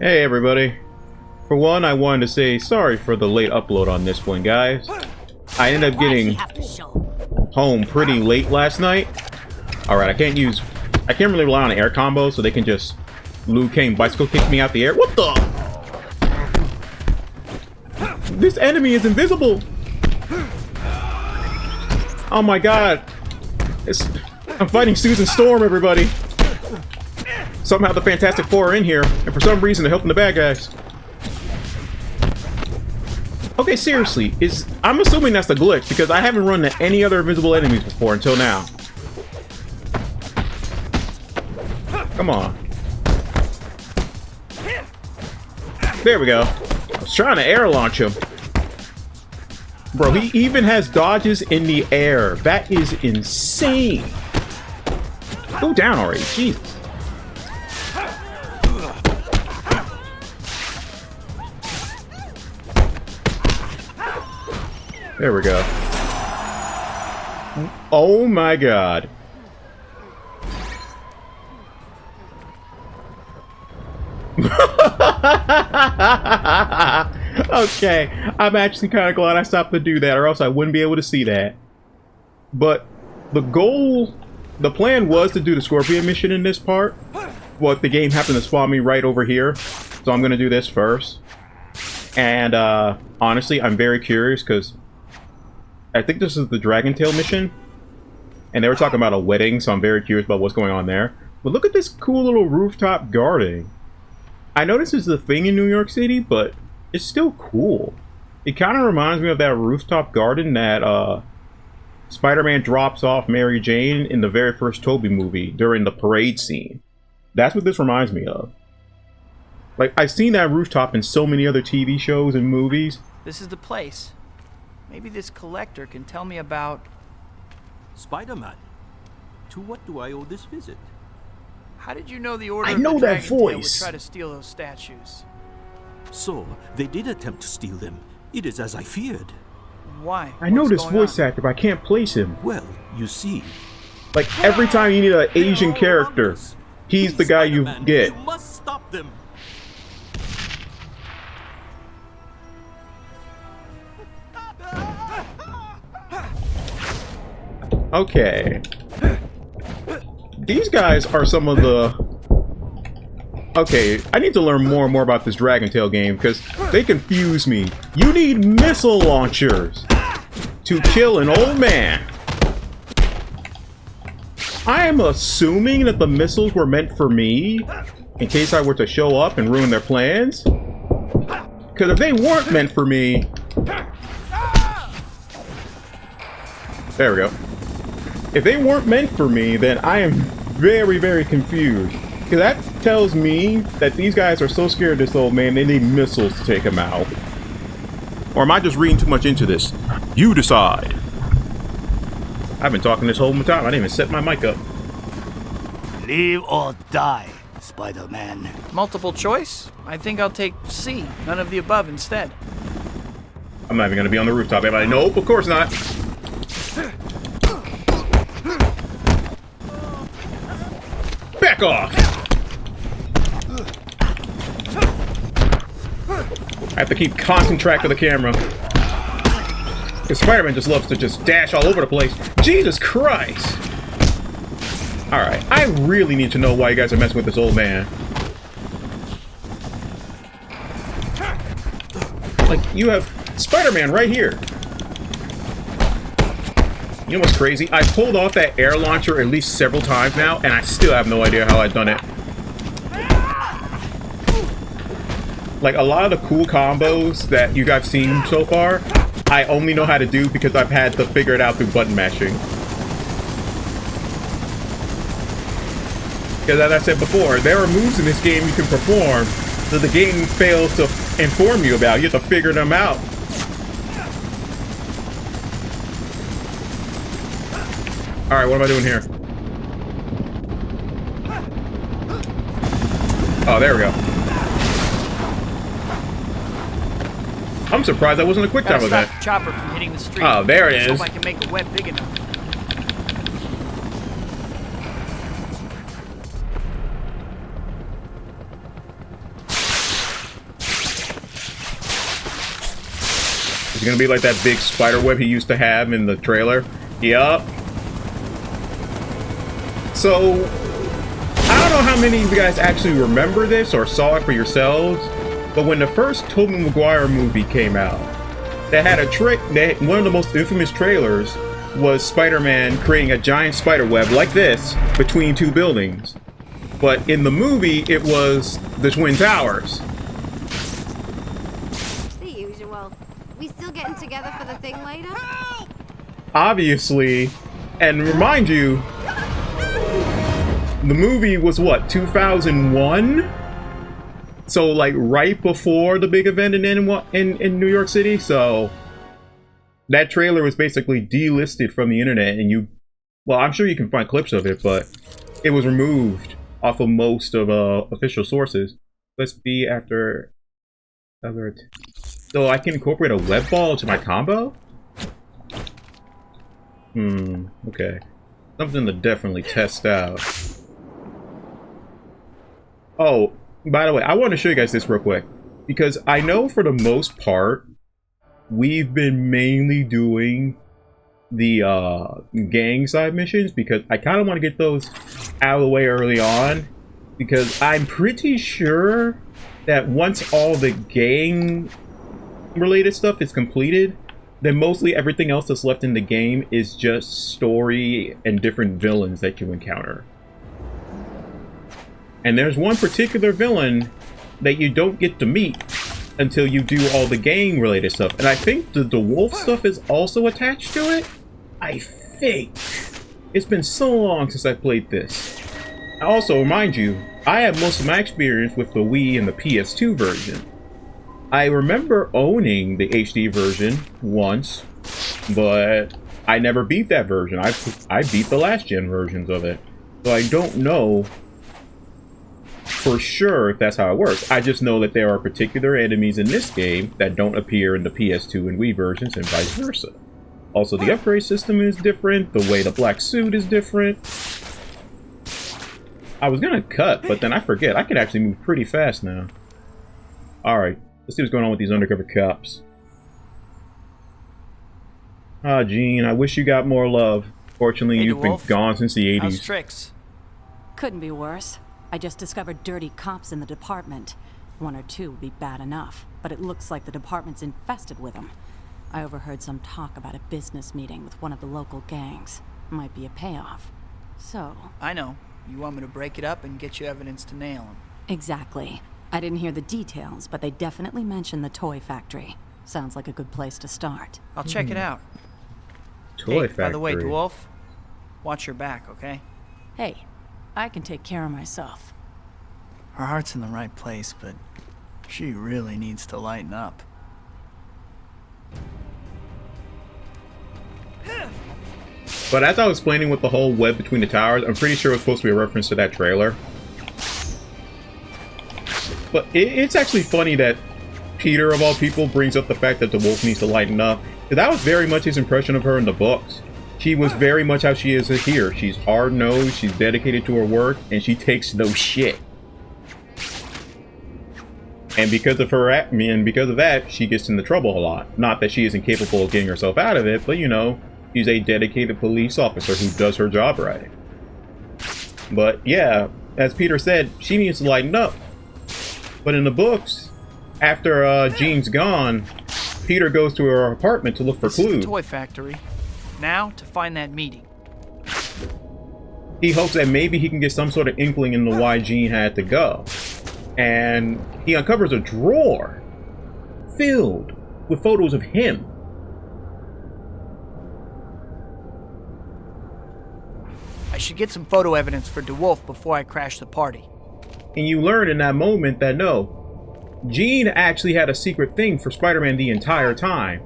Hey everybody. For one, I wanted to say sorry for the late upload on this one, guys. I ended up getting home pretty late last night. Alright, I can't really rely on an air combo, so they can just Liu Kang bicycle kick me out the air. What the? This enemy is invisible! Oh my god. I'm fighting Susan Storm, everybody. Somehow the Fantastic Four are in here, and for some reason they're helping the bad guys. Okay, seriously, I'm assuming that's a glitch, because I haven't run into any other invisible enemies before until now. Come on. There we go. I was trying to air launch him. Bro, he even has dodges in the air. That is insane. Go down already, Jesus. There we go. Oh my god. Okay, I'm actually kind of glad I stopped to do that, or else I wouldn't be able to see that. But the plan was to do the Scorpion mission in this part. But the game happened to spawn me right over here, so I'm gonna do this first. And honestly, I'm very curious because I think this is the Dragon Tail mission, and they were talking about a wedding, so I'm very curious about what's going on there. But look at this cool little rooftop garden. I know this is the thing in New York City, but it's still cool. It kind of reminds me of that rooftop garden that Spider-Man drops off Mary Jane in the very first Tobey movie during the parade scene. That's what this reminds me of. Like, I've seen that rooftop in so many other TV shows and movies. This is the place. Maybe this collector can tell me about... Spider-Man, to what do I owe this visit? How did you know the Order I of know the that Dragon Tail would voice. try to steal those statues? So, they did attempt to steal them. It is as I feared. Why? I know What's this going voice on? actor, but I can't place him. Well, you see... Like, every time you need an Asian They are character, around us. he's the guy you Spider-Man, get. You must stop them. Okay. These guys are some of the... Okay, I need to learn more and more about this Dragon Tail game, because they confuse me. You need missile launchers to kill an old man. I am assuming that the missiles were meant for me, in case I were to show up and ruin their plans. Because if they weren't meant for me... There we go. If they weren't meant for me, then I am very, very confused. Because that tells me that these guys are so scared of this old man, they need missiles to take him out. Or am I just reading too much into this? You decide. I've been talking this whole time. I didn't even set my mic up. Live or die, Spider-Man. Multiple choice? I think I'll take C. None of the above instead. I'm not even going to be on the rooftop, am I? Nope, of course not. Back off! I have to keep constant track of the camera. Because Spider-Man just loves to just dash all over the place. Jesus Christ! Alright, I really need to know why you guys are messing with this old man. Like, you have Spider-Man right here. You know what's crazy? I pulled off that air launcher at least several times now, and I still have no idea how I've done it. Like, a lot of the cool combos that you guys have seen so far, I only know how to do because I've had to figure it out through button mashing. Because as I said before, there are moves in this game you can perform that the game fails to inform you about. You have to figure them out. Alright, what am I doing here? Oh, there we go. I'm surprised that wasn't a quick time Gotta stop event. the chopper from hitting the street. Oh, there it Let's is. hope I can make a web big enough. it gonna be like that big spider web he used to have in the trailer? Yup. So, I don't know how many of you guys actually remember this or saw it for yourselves, but when the first Tobey Maguire movie came out, they had a trick. One of the most infamous trailers was Spider-Man creating a giant spider web like this between two buildings. But in the movie, it was the Twin Towers. The usual. We still getting together for the thing later? Obviously, and remind you, the movie was what, 2001? So like right before the big event in New York City. So that trailer was basically delisted from the internet, and well, I'm sure you can find clips of it, but it was removed off of most of official sources. Let's be after other. So I can incorporate a web ball to my combo. Okay, something to definitely test out. Oh, by the way, I want to show you guys this real quick, because I know for the most part we've been mainly doing the gang side missions, because I kind of want to get those out of the way early on, because I'm pretty sure that once all the gang related stuff is completed, then mostly everything else that's left in the game is just story and different villains that you encounter. And there's one particular villain that you don't get to meet until you do all the gang related stuff. And I think the wolf stuff is also attached to it. I think. It's been so long since I played this. I also remind you, I have most of my experience with the Wii and the PS2 version. I remember owning the HD version once, but I never beat that version. I beat the last gen versions of it. So I don't know for sure if that's how it works. I just know that there are particular enemies in this game that don't appear in the PS2 and Wii versions, and vice versa. Also, the upgrade system is different. The way the black suit is different. I was gonna cut, but then I forget. I can actually move pretty fast now. Alright, let's see what's going on with these undercover cops. Ah, Gene, I wish you got more love. Fortunately, Hey, you've been DeWolf. gone since the 80s. How's tricks? Couldn't be worse. I just discovered dirty cops in the department. One or two would be bad enough, but it looks like the department's infested with them. I overheard some talk about a business meeting with one of the local gangs. Might be a payoff. So... I know. You want me to break it up and get you evidence to nail him. Exactly. I didn't hear the details, but they definitely mentioned the toy factory. Sounds like a good place to start. I'll check it out. Toy Hey, factory. by the way, Dwarf, watch your back, okay? Hey, I can take care of myself. Her heart's in the right place, but she really needs to lighten up. But as I was explaining with the whole web between the towers, I'm pretty sure it was supposed to be a reference to that trailer. But it's actually funny that Peter, of all people, brings up the fact that the wolf needs to lighten up. That was very much his impression of her in the books. She was very much how she is here. She's hard-nosed, she's dedicated to her work, and she takes no shit. And because of that, she gets into trouble a lot. Not that she isn't capable of getting herself out of it, but you know, she's a dedicated police officer who does her job right. But yeah, as Peter said, she needs to lighten up. But in the books, after Jean's gone, Peter goes to her apartment to look for This is clues. the toy factory. Now to find that meeting. He hopes that maybe he can get some sort of inkling into why Jean had to go. And he uncovers a drawer filled with photos of him. I should get some photo evidence for DeWolf before I crash the party. And you learn in that moment that no, Jean actually had a secret thing for Spider-Man the entire time.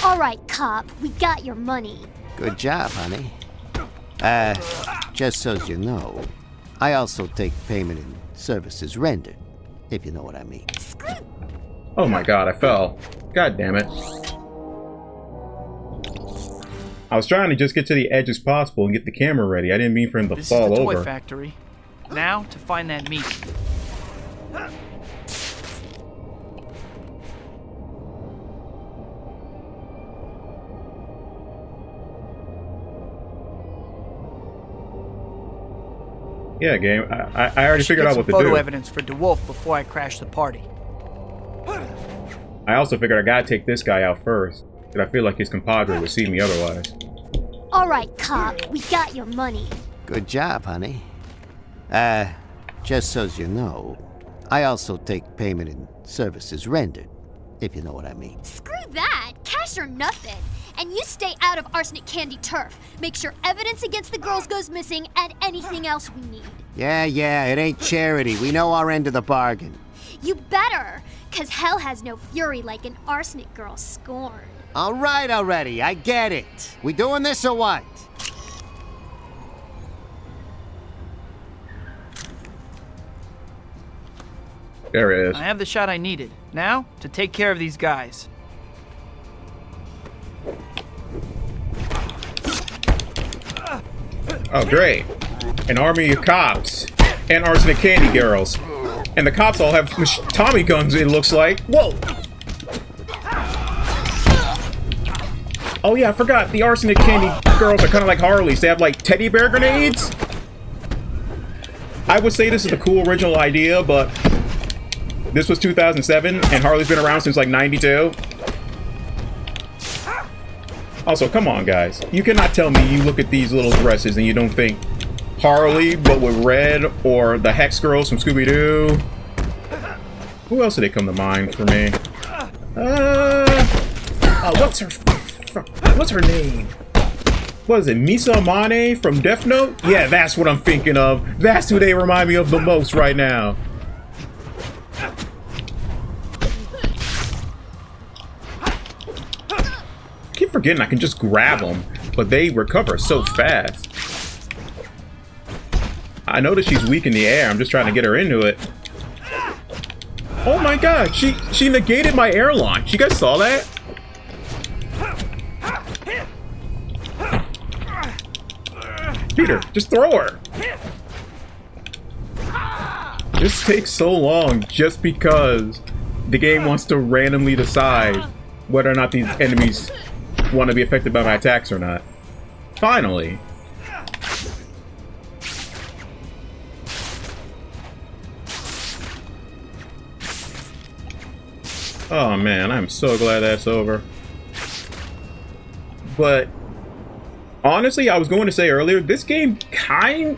All right, cop, we got your money. Good job, honey. Just so you know, I also take payment in services rendered, if you know what I mean. Oh my god, I fell. God damn it. I was trying to just get to the edge as possible and get the camera ready. I didn't mean for him to This fall is the toy over. factory. Now to find that meeting. Yeah, game. I already figured out what to photo do. evidence for DeWolf before I crash the party. I also figured I gotta take this guy out first, because I feel like his compadre would see me otherwise. All right, cop, we got your money. Good job, honey. Just so you know, I also take payment in services rendered, if you know what I mean. Screw that, cash or nothing. And you stay out of Arsenic Candy turf. Make sure evidence against the girls goes missing and anything else we need. Yeah, it ain't charity. We know our end of the bargain. You better, cause hell has no fury like an arsenic girl scorned. All right already, I get it. We doing this or what? There it is. I have the shot I needed. Now, to take care of these guys. Oh, great. An army of cops and arsenic candy girls. And the cops all have Tommy guns, it looks like. Whoa! Oh yeah, I forgot. The arsenic candy girls are kind of like Harleys. They have like teddy bear grenades. I would say this is a cool original idea, but this was 2007, and Harley's been around since like 92. Also, come on, guys. You cannot tell me you look at these little dresses and you don't think Harley, but with red, or the Hex Girls from Scooby-Doo. Who else did they come to mind for me? What's her name? What is it, Misa Amane from Death Note? Yeah, that's what I'm thinking of. That's who they remind me of the most right now. I keep forgetting I can just grab them, but they recover so fast. I noticed she's weak in the air. I'm just trying to get her into it. Oh my god, she negated my air launch. You guys saw that? Peter, just throw her. This takes so long just because the game wants to randomly decide whether or not these enemies want to be affected by my attacks or not. Finally. Oh man, I'm so glad that's over. But honestly, I was going to say earlier, this game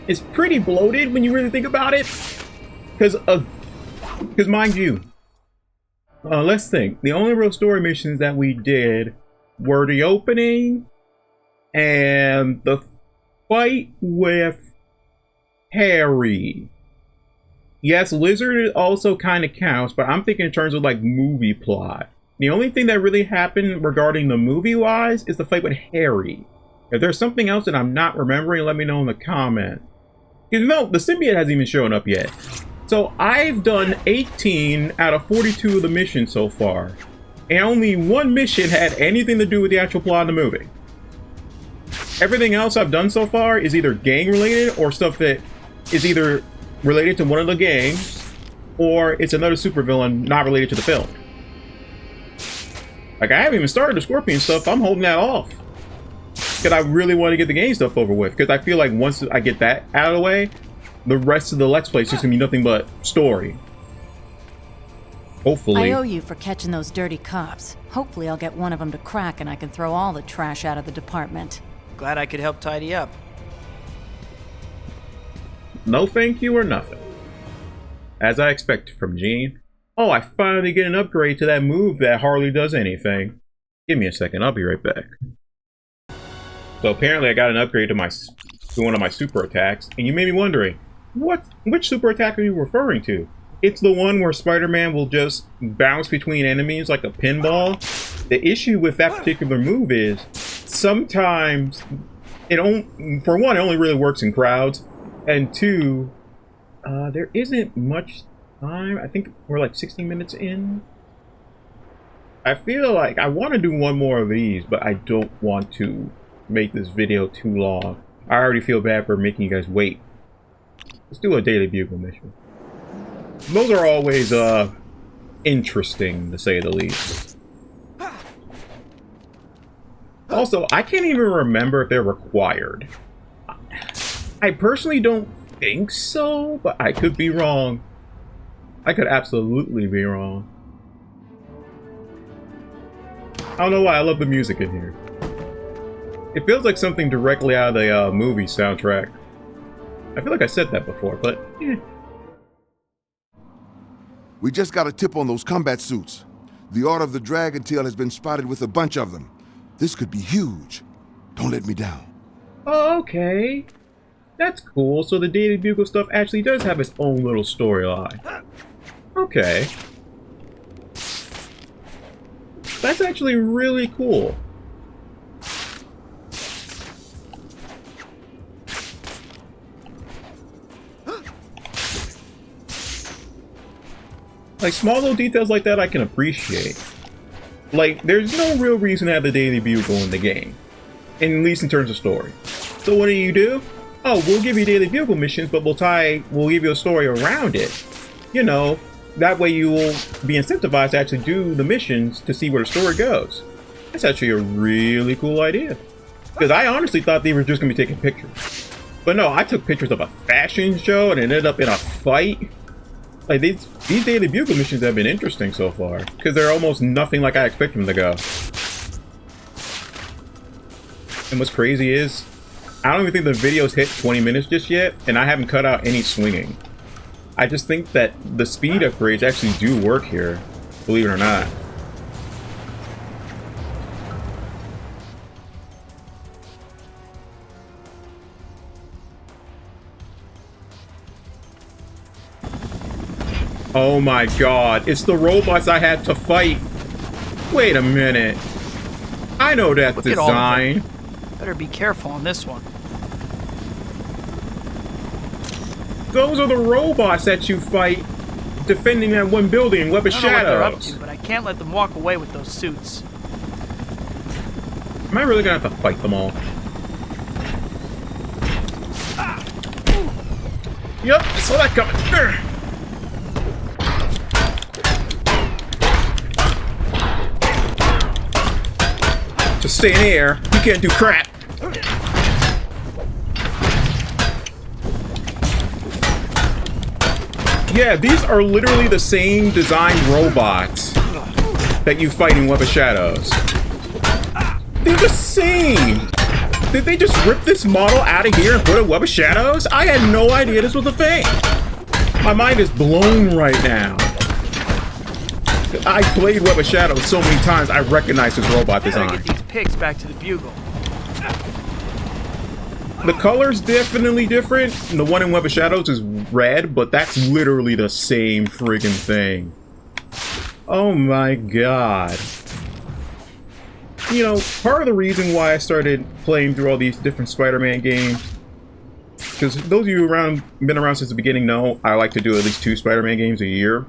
is pretty bloated when you really think about it. Because mind you, let's think. The only real story missions that we did were the opening and the fight with Harry. Yes, Lizard also kind of counts, but I'm thinking in terms of like movie plot. The only thing that really happened regarding the movie-wise is the fight with Harry. If there's something else that I'm not remembering, let me know in the comment. Because no, the symbiote hasn't even shown up yet. So I've done 18 out of 42 of the missions so far. And only one mission had anything to do with the actual plot of the movie. Everything else I've done so far is either gang-related or stuff that is either related to one of the games, or it's another supervillain not related to the film. Like, I haven't even started the Scorpion stuff. I'm holding that off. Because I really want to get the game stuff over with. Because I feel like once I get that out of the way, the rest of the Let's Play is just going to be nothing but story. Hopefully. I owe you for catching those dirty cops. Hopefully I'll get one of them to crack and I can throw all the trash out of the department. Glad I could help tidy up. No thank you or nothing. As I expected from Gene. Oh, I finally get an upgrade to that move that hardly does anything. Give me a second, I'll be right back. So apparently I got an upgrade to one of my super attacks, and you may be wondering, which super attack are you referring to? It's the one where Spider-Man will just bounce between enemies like a pinball. The issue with that particular move is sometimes for one, it only really works in crowds, and two, there isn't much time. I think we're like 16 minutes in. I feel like I want to do one more of these, but I don't want to make this video too long. I already feel bad for making you guys wait. Let's do a daily Bugle mission. Those are always interesting, to say the least. Also, I can't even remember if they're required. I personally don't think so, but I could be wrong. I could absolutely be wrong. I don't know why I love the music in here. It feels like something directly out of the movie soundtrack. I feel like I said that before, but We just got a tip on those combat suits. The Order of the Dragon Tail has been spotted with a bunch of them. This could be huge. Don't let me down. Oh, okay. That's cool. So the Daily Bugle stuff actually does have its own little storyline. Okay. That's actually really cool. Like, small little details like that I can appreciate. Like, there's no real reason to have the Daily Bugle in the game. At least in terms of story. So what do? Oh, we'll give you Daily Bugle missions, but we'll give you a story around it. You know, that way you will be incentivized to actually do the missions to see where the story goes. That's actually a really cool idea. Because I honestly thought they were just going to be taking pictures. But no, I took pictures of a fashion show and it ended up in a fight. Like, these Daily Bugle missions have been interesting so far, because they're almost nothing like I expected them to go. And what's crazy is, I don't even think the video's hit 20 minutes just yet, and I haven't cut out any swinging. I just think that the speed upgrades actually do work here, believe it or not. Oh my god, it's the robots I had to fight. Wait a minute. I know that Look at all of design. them. Better be careful on this one. Those are the robots that you fight defending that one building in Web of I don't know what they're up Shadows. to, but I can't let them walk away with those suits. Am I really gonna have to fight them all? Yep, I saw that coming. Urgh. Just stay in the air. You can't do crap. Yeah, these are literally the same design robots that you fight in Web of Shadows. They're the same. Did they just rip this model out of here and put it in Web of Shadows? I had no idea this was a thing. My mind is blown right now. I played Web of Shadows so many times, I recognize this robot Gotta design. get these pigs back to the Bugle. The color's definitely different. The one in Web of Shadows is red, but that's literally the same friggin' thing. Oh my god. You know, part of the reason why I started playing through all these different Spider-Man games, because those of you been around since the beginning know I like to do at least 2 Spider-Man games a year.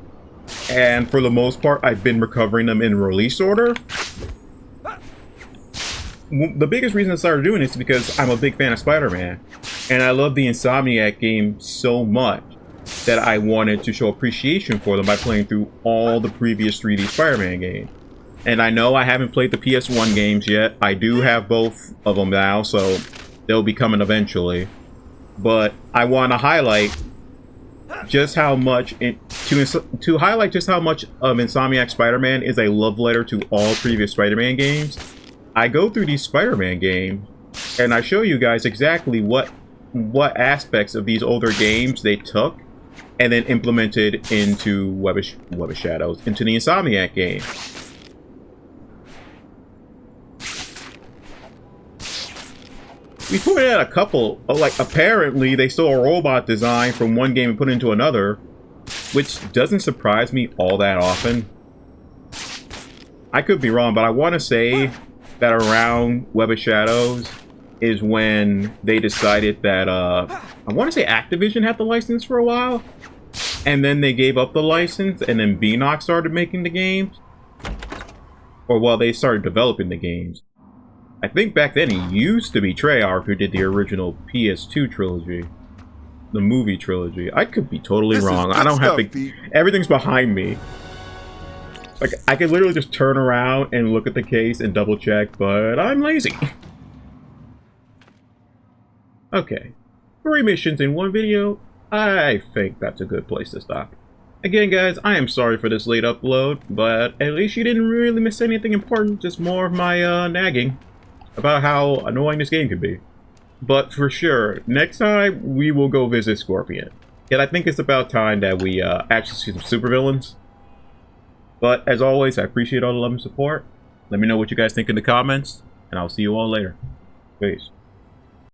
And for the most part, I've been recovering them in release order. The biggest reason I started doing this is because I'm a big fan of Spider-Man. And I love the Insomniac game so much that I wanted to show appreciation for them by playing through all the previous 3D Spider-Man games. And I know I haven't played the PS1 games yet. I do have both of them now, so they'll be coming eventually. But I want to highlight just how much to highlight just how much of Insomniac Spider-Man is a love letter to all previous Spider-Man games. I go through these Spider-Man games and I show you guys exactly what aspects of these older games they took and then implemented into Web of Shadows, into the Insomniac game. We pointed out a couple, like apparently they stole a robot design from one game and put it into another, which doesn't surprise me all that often. I could be wrong, but I want to say that around Web of Shadows is when they decided that, I want to say Activision had the license for a while, and then they gave up the license, and then Beanox started making the games. Or, well, they started developing the games. I think back then it used to be Treyarch who did the original PS2 trilogy. The movie trilogy. I could be totally wrong. I don't have to... Everything's behind me. Like, I could literally just turn around and look at the case and double check, but I'm lazy. Okay. 3 missions in one video, I think that's a good place to stop. Again, guys, I am sorry for this late upload, but at least you didn't really miss anything important, just more of my nagging about how annoying this game can be. But for sure, next time, we will go visit Scorpion. And I think it's about time that we actually see some supervillains. But as always, I appreciate all the love and support. Let me know what you guys think in the comments, and I'll see you all later. Peace.